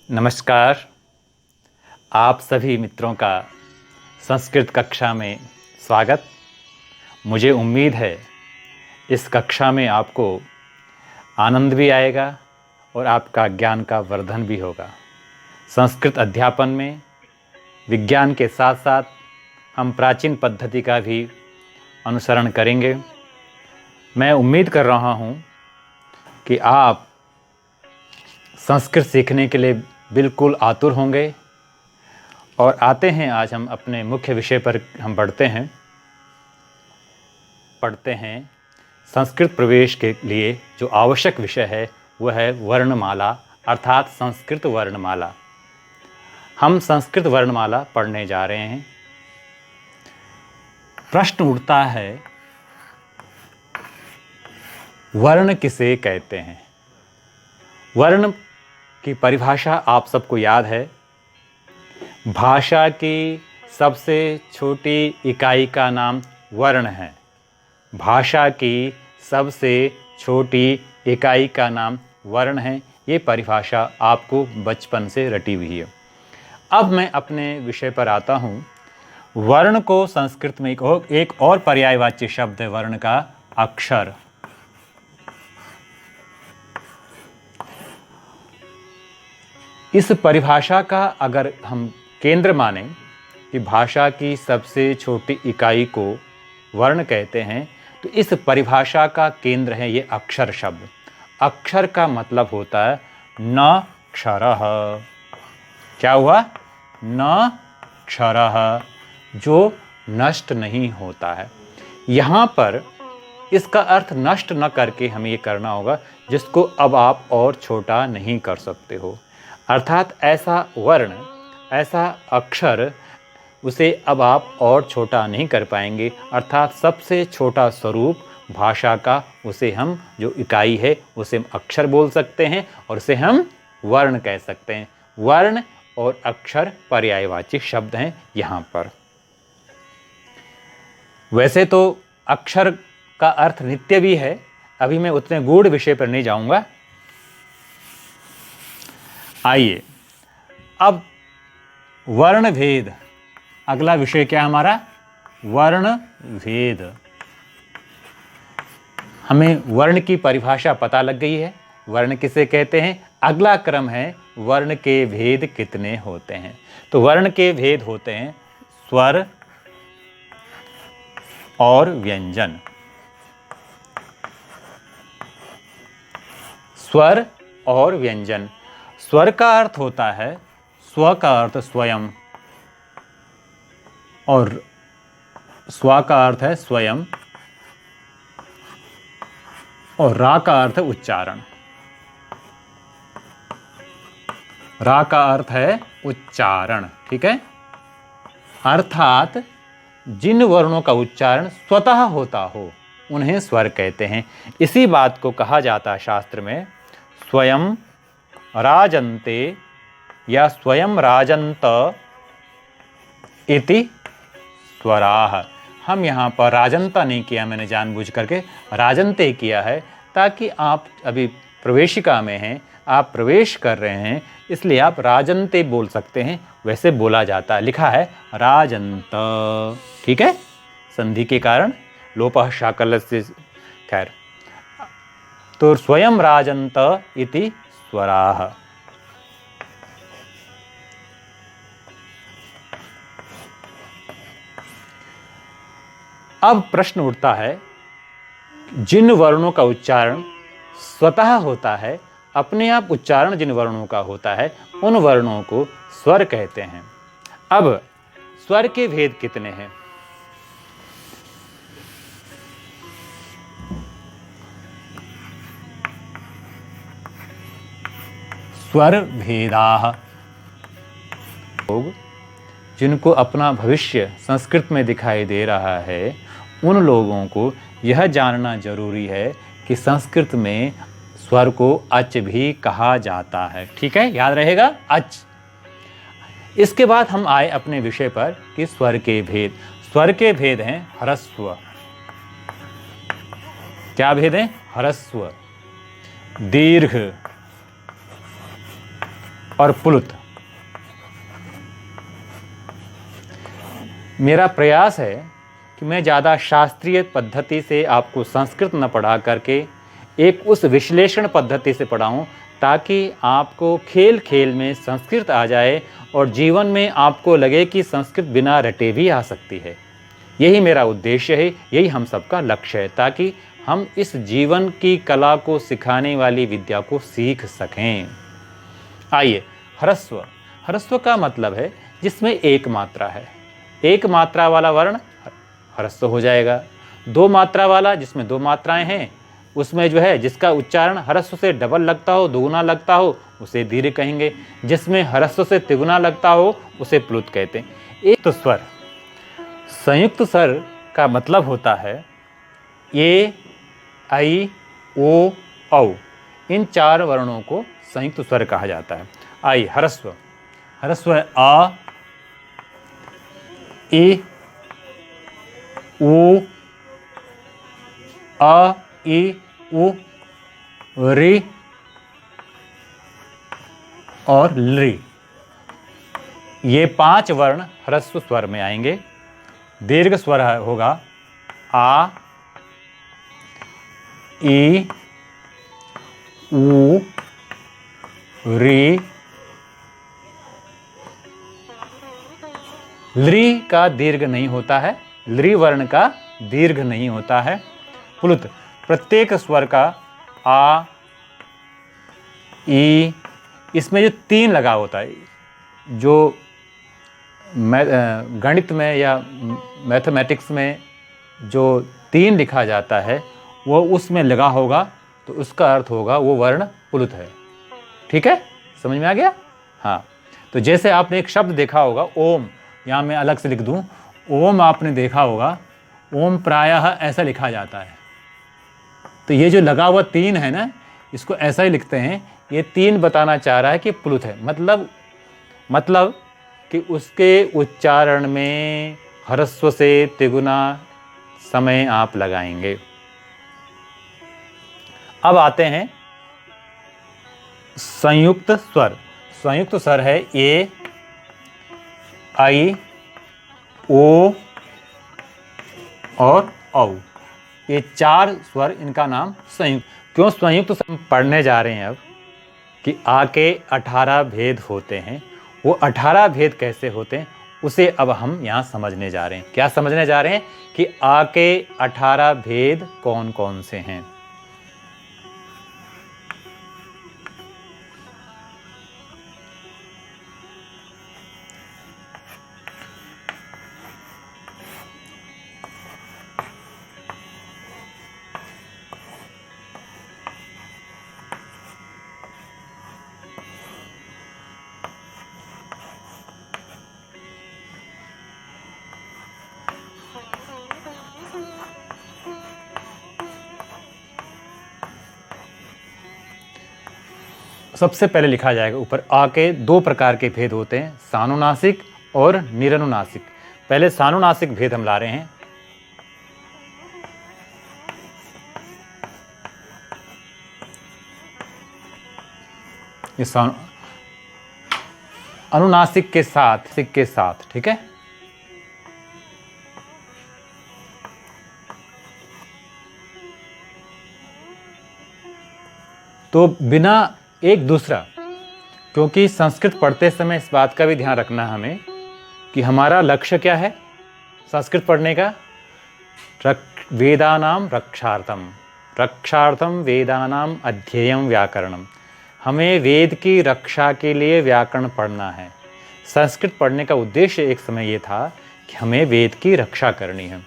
नमस्कार। आप सभी मित्रों का संस्कृत कक्षा में स्वागत। मुझे उम्मीद है इस कक्षा में आपको आनंद भी आएगा और आपका ज्ञान का वर्धन भी होगा। संस्कृत अध्यापन में विज्ञान के साथ साथ हम प्राचीन पद्धति का भी अनुसरण करेंगे। मैं उम्मीद कर रहा हूँ कि आप संस्कृत सीखने के लिए बिल्कुल आतुर होंगे। और आते हैं, आज हम अपने मुख्य विषय पर हम पढ़ते हैं संस्कृत प्रवेश के लिए जो आवश्यक विषय है वह है वर्णमाला, अर्थात संस्कृत वर्णमाला। हम संस्कृत वर्णमाला पढ़ने जा रहे हैं। प्रश्न उठता है, वर्ण किसे कहते हैं? वर्ण की परिभाषा आप सबको याद है। भाषा की सबसे छोटी इकाई का नाम वर्ण है। भाषा की सबसे छोटी इकाई का नाम वर्ण है। ये परिभाषा आपको बचपन से रटी हुई है। अब मैं अपने विषय पर आता हूँ। वर्ण को संस्कृत में एक और पर्यायवाची शब्द है वर्ण का, अक्षर। इस परिभाषा का अगर हम केंद्र माने कि भाषा की सबसे छोटी इकाई को वर्ण कहते हैं, तो इस परिभाषा का केंद्र है ये अक्षर शब्द। अक्षर का मतलब होता है न क्षरः। क्या हुआ? न क्षरः, जो नष्ट नहीं होता है। यहाँ पर इसका अर्थ नष्ट न करके हमें ये करना होगा जिसको अब आप और छोटा नहीं कर सकते हो। अर्थात ऐसा वर्ण, ऐसा अक्षर, उसे अब आप और छोटा नहीं कर पाएंगे। अर्थात सबसे छोटा स्वरूप भाषा का, उसे हम जो इकाई है उसे हम अक्षर बोल सकते हैं और उसे हम वर्ण कह सकते हैं। वर्ण और अक्षर पर्यायवाची शब्द हैं यहाँ पर। वैसे तो अक्षर का अर्थ नित्य भी है। अभी मैं उतने गूढ़ विषय पर नहीं जाऊँगा। आइए अब वर्ण भेद, अगला विषय क्या है हमारा? वर्ण भेद। हमें वर्ण की परिभाषा पता लग गई है, वर्ण किसे कहते हैं। अगला क्रम है वर्ण के भेद कितने होते हैं। तो वर्ण के भेद होते हैं स्वर और व्यंजन। स्वर और व्यंजन। स्वर का अर्थ होता है, स्व का अर्थ स्वयं और स्व का अर्थ है स्वयं और रा का अर्थ है उच्चारण। रा का अर्थ है उच्चारण, ठीक है। अर्थात जिन वर्णों का उच्चारण स्वतः होता हो उन्हें स्वर कहते हैं। इसी बात को कहा जाता है शास्त्र में स्वयं राजन्ते या स्वयं राजन्त इति स्वराः। हम यहाँ पर राजंता नहीं किया, मैंने जानबूझ करके राजन्ते किया है ताकि आप अभी प्रवेशिका में हैं, आप प्रवेश कर रहे हैं, इसलिए आप राजन्ते बोल सकते हैं। वैसे बोला जाता है, लिखा है राजन्त, ठीक है। संधि के कारण लोपः शाकलस्य, खैर। तो स्वयं राजन्त इति स्वराः। अब प्रश्न उठता है, जिन वर्णों का उच्चारण स्वतः होता है, अपने आप उच्चारण जिन वर्णों का होता है, उन वर्णों को स्वर कहते हैं। अब स्वर के भेद कितने हैं? स्वर भेदाः। लोग जिनको अपना भविष्य संस्कृत में दिखाई दे रहा है, उन लोगों को यह जानना जरूरी है कि संस्कृत में स्वर को अच भी कहा जाता है, ठीक है, याद रहेगा, अच। इसके बाद हम आए अपने विषय पर कि स्वर के भेद। स्वर के भेद हैं ह्रस्व। क्या भेद हैं? ह्रस्व, दीर्घ और प्लुत। मेरा प्रयास है कि मैं ज़्यादा शास्त्रीय पद्धति से आपको संस्कृत न पढ़ा करके एक उस विश्लेषण पद्धति से पढ़ाऊँ, ताकि आपको खेल खेल में संस्कृत आ जाए और जीवन में आपको लगे कि संस्कृत बिना रटे भी आ सकती है। यही मेरा उद्देश्य है, यही हम सबका लक्ष्य है, ताकि हम इस जीवन की कला को सिखाने वाली विद्या को सीख सकें। आइए, ह्रस्व। ह्रस्व का मतलब है जिसमें एक मात्रा है। एक मात्रा वाला वर्ण ह्रस्व हो जाएगा। दो मात्रा वाला, जिसमें दो मात्राएं हैं, उसमें जो है जिसका उच्चारण ह्रस्व से डबल लगता हो, दुगुना लगता हो, उसे दीर्घ कहेंगे। जिसमें ह्रस्व से तिगुना लगता हो, उसे प्लुत कहते हैं। एक तो स्वर, संयुक्त स्वर का मतलब होता है ए, आई, ओ, औ। इन चार वर्णों को संयुक्त स्वर कहा जाता है। आई, ह्रस्व। ह्रस्व है आ, ई, ऊ, आ, ई, उ, री और लृ। ये पांच वर्ण ह्रस्व स्वर में आएंगे। दीर्घ स्वर होगा आ, ई, उ, री। लृ का दीर्घ नहीं होता है, लृ वर्ण का दीर्घ नहीं होता है। प्लुत, प्रत्येक स्वर का आ, ई, इसमें जो तीन लगा होता है, जो गणित में या मैथमेटिक्स में जो तीन लिखा जाता है, वो उसमें लगा होगा, तो उसका अर्थ होगा वो वर्ण प्लुत है। ठीक है, समझ में आ गया? हाँ, तो जैसे आपने एक शब्द देखा होगा ओम, यहाँ मैं अलग से लिख दूँ, ओम आपने देखा होगा, ओम प्रायः ऐसा लिखा जाता है। तो ये जो लगा हुआ तीन है ना, इसको ऐसा ही लिखते हैं। ये तीन बताना चाह रहा है कि प्लुत है। मतलब कि उसके उच्चारण में ह्रस्व से तिगुना समय आप लगाएंगे। अब आते हैं संयुक्त स्वर। संयुक्त स्वर है ए, आई, ओ और औ। ये चार स्वर, इनका नाम संयुक्त। क्यों संयुक्त स्वर पढ़ने जा रहे हैं अब, कि आ के 18 भेद होते हैं। वो 18 भेद कैसे होते हैं, उसे अब हम यहाँ समझने जा रहे हैं। क्या समझने जा रहे हैं? कि आ के 18 भेद कौन कौन से हैं। सबसे पहले लिखा जाएगा ऊपर, आ के दो प्रकार के भेद होते हैं, सानुनासिक और निरनुनासिक। पहले सानुनासिक भेद हम ला रहे हैं। ये अनुनासिक के साथ, ठीक है। तो बिना एक दूसरा, क्योंकि संस्कृत पढ़ते समय इस बात का भी ध्यान रखना है हमें कि हमारा लक्ष्य क्या है संस्कृत पढ़ने का। वेदानाम रक्षार्थम वेदानाम अध्ययम व्याकरणम। हमें वेद की रक्षा के लिए व्याकरण पढ़ना है। संस्कृत पढ़ने का उद्देश्य एक समय ये था कि हमें वेद की रक्षा करनी है।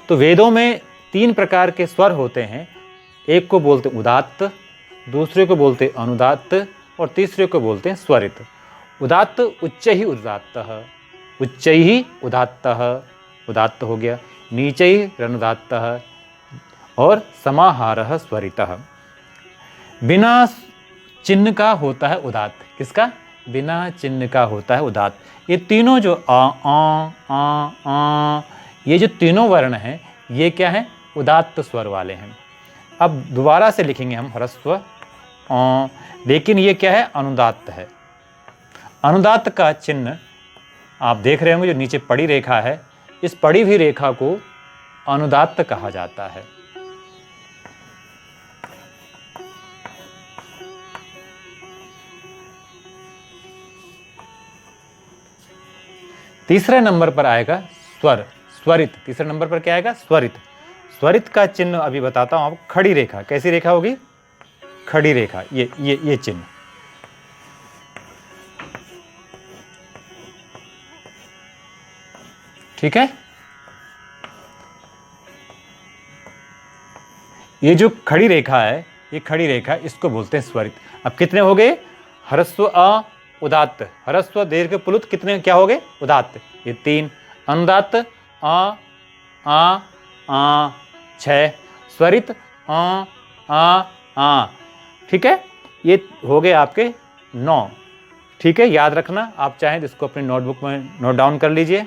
तो वेदों में 3 प्रकार के स्वर होते हैं। एक को बोलते उदात्त, दूसरे को बोलते अनुदात्त और तीसरे को बोलते हैं स्वरित। उदात्त उच्चैः उदात्तः, उच्चैः उदात्तः, उदात्त हो गया। नीचैः अनुदात्तः और समाहारः स्वरितः। बिना चिन्ह का होता है उदात्त। किसका? बिना चिन्ह का होता है उदात्त। ये तीनों जो आ, ये जो तीनों वर्ण हैं, ये क्या है? उदात्त स्वर वाले हैं। अब दोबारा से लिखेंगे हम ह्रस्व अ, लेकिन ये क्या है, अनुदात्त है। अनुदात्त का चिन्ह आप देख रहे होंगे, जो नीचे पड़ी रेखा है, इस पड़ी हुई रेखा को अनुदात्त कहा जाता है। तीसरे नंबर पर आएगा स्वर, स्वरित। तीसरे नंबर पर क्या आएगा, स्वरित। स्वरित का चिन्ह अभी बताता हूं आपको। खड़ी रेखा, कैसी रेखा होगी, खड़ी रेखा, ये चिन्ह। ठीक है, ये जो खड़ी रेखा है, ये खड़ी रेखा, इसको बोलते हैं स्वरित। अब कितने हो गए, ह्रस्व अ उदात्त, ह्रस्व दीर्घ प्लुत, कितने क्या हो गए, उदात्त, ये 3। अनुदात्त आ 6, स्वरित आ। ठीक है, ये हो गए आपके 9। ठीक है, याद रखना, आप चाहें तो इसको अपनी नोटबुक में नोट डाउन कर लीजिए।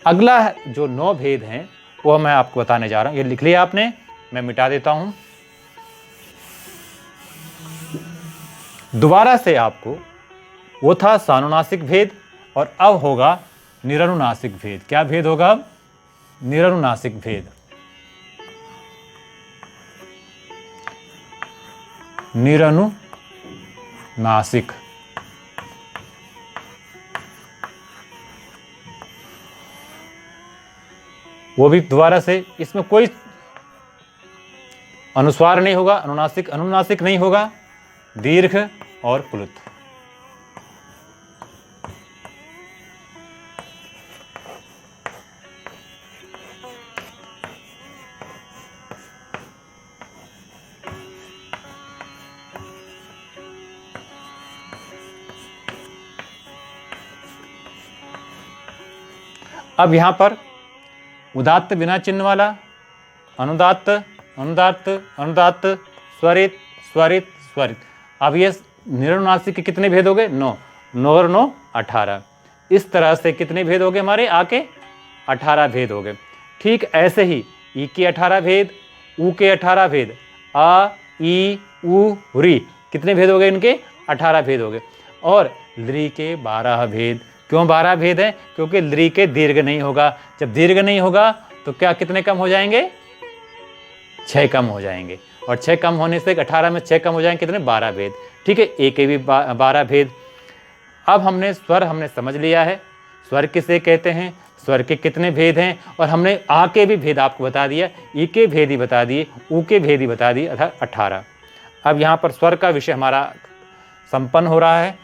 अगला जो 9 भेद हैं वो मैं आपको बताने जा रहा हूं। ये लिख लिया आपने, मैं मिटा देता हूं। दोबारा से आपको, वो था सानुनासिक भेद और अब होगा निरनुनासिक भेद। क्या भेद होगा अब, निरनुनासिक भेद। निरनुनासिक, वो भी दोबारा से, इसमें कोई अनुस्वार नहीं होगा, अनुनासिक अनुनासिक नहीं होगा, दीर्घ और प्लुत। अब यहां पर उदात्त बिना चिन्ह वाला, अनुदात्त अनुदात्त अनुदात्त, स्वरित स्वरित स्वरित। अब ये निरनुनासिक के कितने भेद हो गए, 9। 9 और 9 18। इस तरह से कितने भेद हो गए हमारे, आके 18 भेद हो गए। ठीक ऐसे ही ई के 18 भेद, ऊ के 18 भेद, आ ई ऊ री, कितने भेद हो गए इनके, 18 भेद हो गए। और लृ के 12 भेद। क्यों 12 भेद हैं, क्योंकि लृ के दीर्घ नहीं होगा। जब दीर्घ नहीं होगा तो क्या कितने कम हो जाएंगे, 6 कम हो जाएंगे। और 6 कम होने से 18 में 6 कम हो जाएंगे, कितने, 12 भेद। ठीक है, ए के भी 12 भेद। अब हमने स्वर हमने समझ लिया है, स्वर किसे कहते हैं, स्वर के कितने भेद हैं, और हमने आ के भी भेद आपको बता दिया, ई के भेद ही बता दिए, ऊ के भेद ही बता दिए, अर्थात 18। अब यहाँ पर स्वर का विषय हमारा संपन्न हो रहा है।